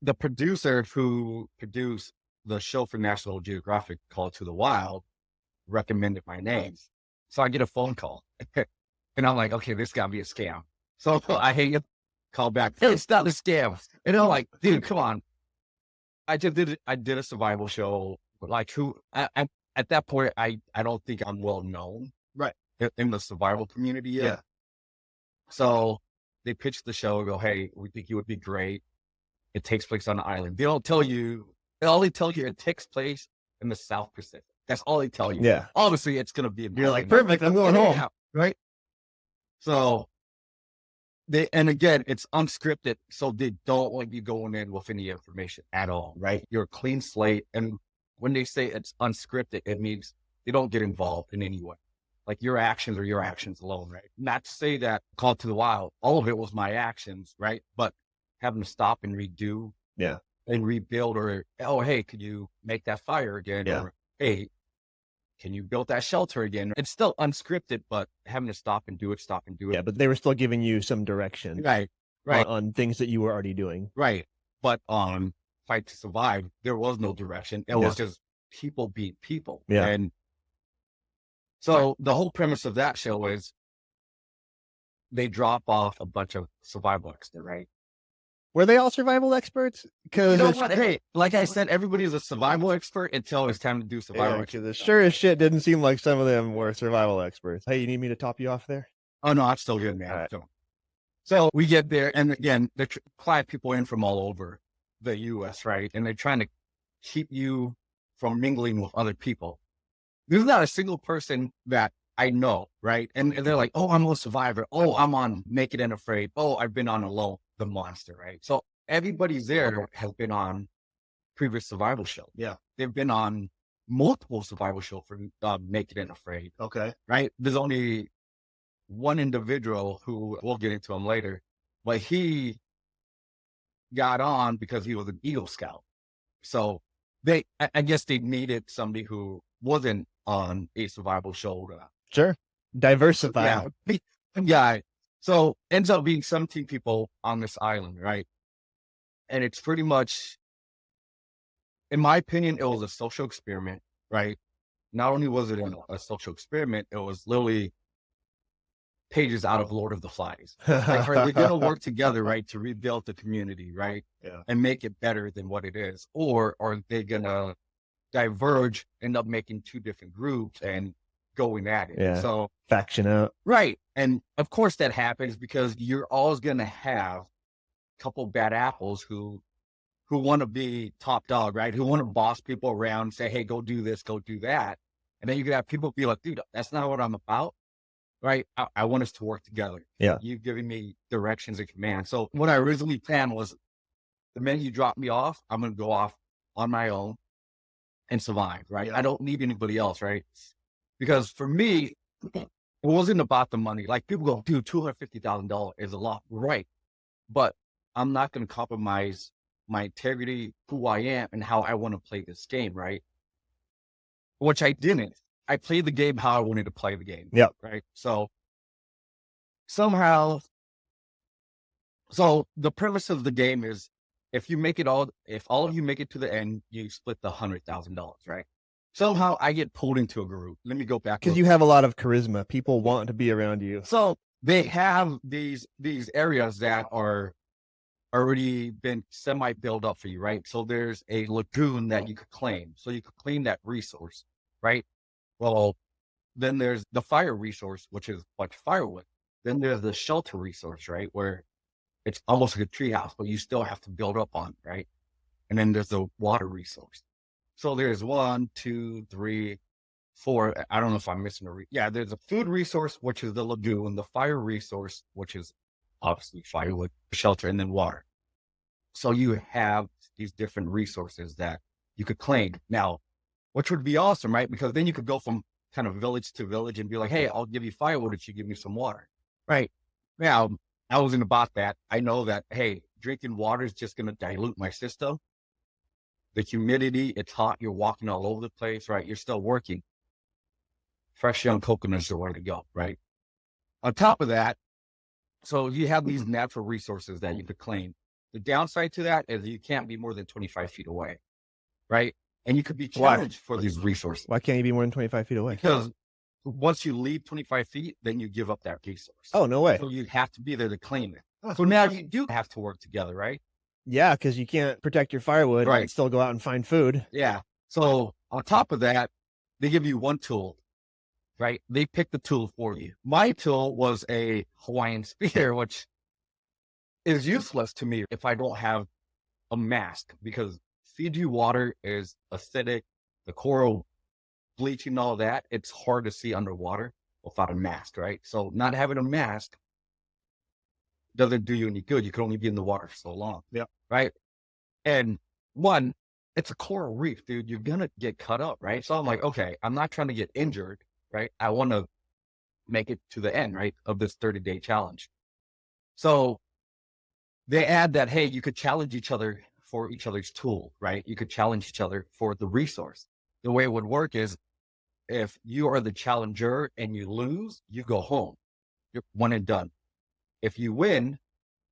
the producer who produced the show for National Geographic called To the Wild recommended my name. So I get a phone call and I'm like, okay, this gotta be a scam. So I hang up, call back. It's not a scam. And I'm like, dude, come on. I did a survival show, but like at that point, I don't think I'm well known Right. in the survival community yet. Yeah. So they pitched the show and go, hey, we think you would be great. It takes place on an island. They only tell you it takes place in the South Pacific. That's all they tell you. Yeah. Obviously, it's going to be. You're like, perfect. I'm going home. Right. So and again, it's unscripted. So they don't want you going in with any information at all. Right. You're a clean slate. And when they say it's unscripted, it means they don't get involved in any way. Like your actions are your actions alone. Right. Not to say that Call to the Wild, all of it was my actions. Right. But having to stop and redo. Yeah. And rebuild, or, oh, hey, could you make that fire again? Yeah. Or, hey, can you build that shelter again? It's still unscripted, but having to stop and do it. Yeah, but they were still giving you some direction. Right. On things that you were already doing. Right. But on Fight to Survive, there was no direction. It was just people beat people. Yeah. And so the whole premise of that show is they drop off a bunch of survival experts, right? Were they all survival experts? Because hey, like I said, everybody's a survival expert until it's time to do survival. Because sure as shit didn't seem like some of them were survival experts. Hey, you need me to top you off there? Oh no, I'm still good, man. Right. So we get there, and again, they fly people in from all over the U.S., right? And they're trying to keep you from mingling with other people. There's not a single person that I know, right? And they're like, oh, I'm a survivor. Oh, I'm on Naked and Afraid. Oh, I've been on Alone, the Monster, right? So everybody's there has been on previous survival shows. Yeah. They've been on multiple survival shows for Naked and Afraid. Okay. Right? There's only one individual who we'll get into him later, but he got on because he was an Eagle Scout. So I guess they needed somebody who wasn't on a survival show. Sure. Diversify. Yeah. So ends up being 17 people on this island, right? And it's pretty much, in my opinion, it was a social experiment, right? Not only was it a social experiment, it was literally pages out of Lord of the Flies. Like, right, we're going to work together, right, to rebuild the community, right? Yeah. And make it better than what it is. Or are they going to diverge, end up making two different groups and going at it? Yeah. So faction out. Right. And of course that happens because you're always going to have a couple bad apples who want to be top dog, right? Who want to boss people around and say, hey, go do this, go do that. And then you can have people be like, dude, that's not what I'm about. Right. I want us to work together. Yeah. You've given me directions and commands. So what I originally planned was the minute you drop me off, I'm going to go off on my own and survive. Right. Yeah. I don't need anybody else. Right. Because for me, it wasn't about the money. Like people go, dude, $250,000 is a lot. Right. But I'm not going to compromise my integrity, who I am and how I want to play this game. Right. Which I didn't. I played the game how I wanted to play the game. Yep. Right. So somehow, the premise of the game is if all of you make it to the end, you split the $100,000, right? Somehow I get pulled into a group. Let me go back. Because you have a lot of charisma. People want to be around you. So they have these areas that are already been semi-built up for you, right? So there's a lagoon that you could claim. So you could claim that resource, right? Well, then there's the fire resource, which is like firewood. Then there's the shelter resource, right? Where it's almost like a treehouse, but you still have to build up on it, right? And then there's the water resource. So there's 1, 2, 3, 4. I don't know if I'm missing there's a food resource, which is the lagoon, the fire resource, which is obviously firewood, shelter, and then water. So you have these different resources that you could claim. Now, which would be awesome, right? Because then you could go from kind of village to village and be like, hey, I'll give you firewood if you give me some water, right? Now, I wasn't about that. I know that, hey, drinking water is just going to dilute my system. The humidity, it's hot, you're walking all over the place, right? You're still working. Fresh young coconuts are the way to go, right? On top of that, so you have these natural resources that you could claim. The downside to that is you can't be more than 25 feet away, right? And you could be Why? challenged for these resources. Why can't you be more than 25 feet away? Because once you leave 25 feet, then you give up that resource. Oh, no way. So you have to be there to claim it. So now you do have to work together, right? Yeah, because you can't protect your firewood Right. and still go out and find food. Yeah. So on top of that, they give you one tool, right? They pick the tool for you. My tool was a Hawaiian spear, which is useless to me if I don't have a mask, because Fiji water is acidic, the coral bleaching, all that. It's hard to see underwater without a mask, right? So not having a mask doesn't do you any good. You can only be in the water for so long. Yeah. Right. And one, it's a coral reef, dude. You're going to get cut up, right? So I'm like, okay, I'm not trying to get injured, right? I want to make it to the end, right, of this 30-day challenge. So they add that, hey, you could challenge each other for each other's tool, right? You could challenge each other for the resource. The way it would work is if you are the challenger and you lose, you go home. You're one and done. If you win,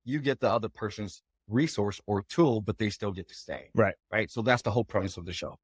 you get the other person's resource or tool, but they still get to stay. Right. Right. So that's the whole premise of the show.